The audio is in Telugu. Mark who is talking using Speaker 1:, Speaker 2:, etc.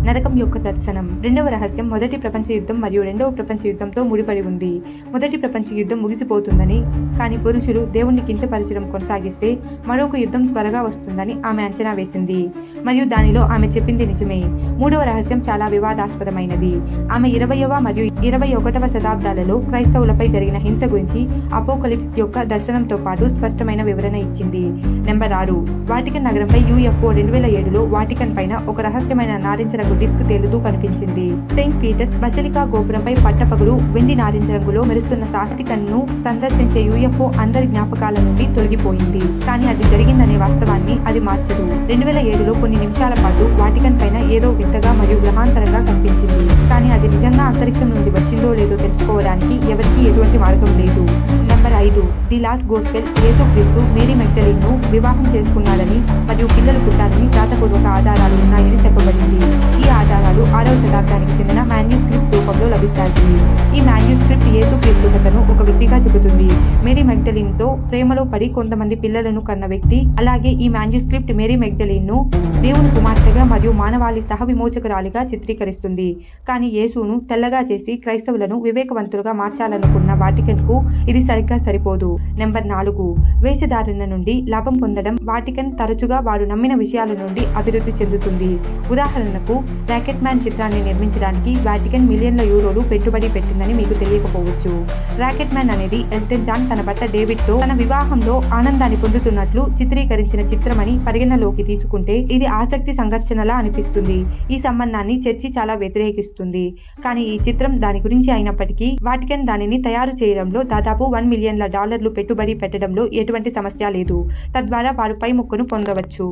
Speaker 1: నరకం యొక్క దర్శనం. రెండవ రహస్యం మొదటి ప్రపంచ యుద్ధం మరియు రెండవ ప్రపంచ యుద్ధంతో ముడిపడి ఉంది. మొదటి ప్రపంచ యుద్ధం ముగిసిపోతుందని, కానీ పురుషులు దేవుణ్ణి కించపరచడం కొనసాగిస్తే మరొక యుద్ధం త్వరగా వస్తుందని ఆమె అంచనా వేసింది, మరియు దానిలో ఆమె చెప్పింది నిజమే. మూడవ రహస్యం చాలా వివాదాస్పదమైనది. ఆమె 20వ మరియు 21వ శతాబ్దాలలో క్రైస్తవులపై జరిగిన హింస గురించి అపోకలిప్స్ యొక్క దర్శనంతో పాటు స్పష్టమైన వివరణ ఇచ్చింది. నెంబర్ 6. వాటికన్ నగరంపై UFO 2007లో వాటికన్ పైన ఒక రహస్యమైన నారింజ రంగు డిస్క్ తేలుతూ కనిపించింది. సెయింట్ పీటర్స్ బసిలికా గోపురంపై పట్టపగలు వెండి నారింజ రంగులో మెరుస్తున్న వాటికన్ ను సందర్శించే UFO అందరి జ్ఞాపకాల నుండి తొలగిపోయింది. కానీ అది జరిగిందనే వాస్తవాన్ని అది మార్చదు. 2007లో కొన్ని నిమిషాల పాటు వాటికన్ పైన ఏదో వింతగా మరియు గ్రహాంతరంగా కనిపించింది, కానీ అది నిజంగా అంతరిక్షం నుండి వచ్చిందో లేదో తెలుసుకోవడానికి ఎవరికీ ఎటువంటి మార్గం లేదు. నెంబర్ 5. The last gospel. యేసుక్రీస్తు మేరీ మెగ్డలిన్ ను వివాహం చేసుకున్నాడని మరియు పిల్లలు పుట్టారని వ్రాతపూర్వక ఆధారాలు ఉన్నాయని చెప్పబడింది. ఈ ఆధారాలు 6వ శతాబ్దానికి చెందిన మాన్యుస్క్రిప్ట్ రూపంలో లభిస్తాయి. ఈ మాన్యుస్క్రిప్ట్ యేసుక్రీస్తు కథను ఒక వ్యక్తిగా చెబుతుంది. మేరీ మెగ్డలిన్ తో ప్రేమలో పడి కొంతమంది పిల్లలను కన్న వ్యక్తి. అలాగే ఈ మాన్యుస్క్రిప్ట్ మేరీ మెగ్డలిన్ ను దేవుని కుమార్తెగా మరియు మానవాళి సహ విమోచకురాలిగా చిత్రీకరిస్తుంది. కానీ యేసును తెల్లగా చేసి క్రైస్తవులను వివేకవంతులుగా మార్చాలనుకున్న వాటికన్ కు ఇది సరిగ్గా సరిపోదు. నెంబర్ 4. వేషధారణ నుండి లాభం పొందడం. వాటికన్ తరచుగా వారు నమ్మిన విషయాల నుండి అభివృద్ధి చెందుతుంది. ఉదాహరణకు, రాకెట్ మ్యాన్ చిత్రాన్ని నిర్మించడానికి వాటికన్ మిలియన్ల యూరోలు పెట్టుబడి పెట్టిందని మీకు తెలియకపోవచ్చు. రాకెట్ మ్యాన్ అనేది ఎల్టన్ జాన్ తన భర్త డేవిడ్ తో తన వివాహంలో ఆనందాన్ని పొందుతున్నట్లు చిత్రీకరించిన చిత్రమని పరిగణలోకి తీసుకుంటే ఇది ఆసక్తి సంఘర్షణలా అనిపిస్తుంది. ఈ సంబంధాన్ని చర్చి చాలా వ్యతిరేకిస్తుంది. కానీ ఈ చిత్రం దాని గురించి అయినప్పటికీ వాటికన్ దానిని తయారు చేయడంలో దాదాపు $1 మిలియన్ పెట్టుబడి పెట్టడంలో ఎటువంటి సమస్య లేదు. తద్వారా వారు పై మొక్కను పొందవచ్చు.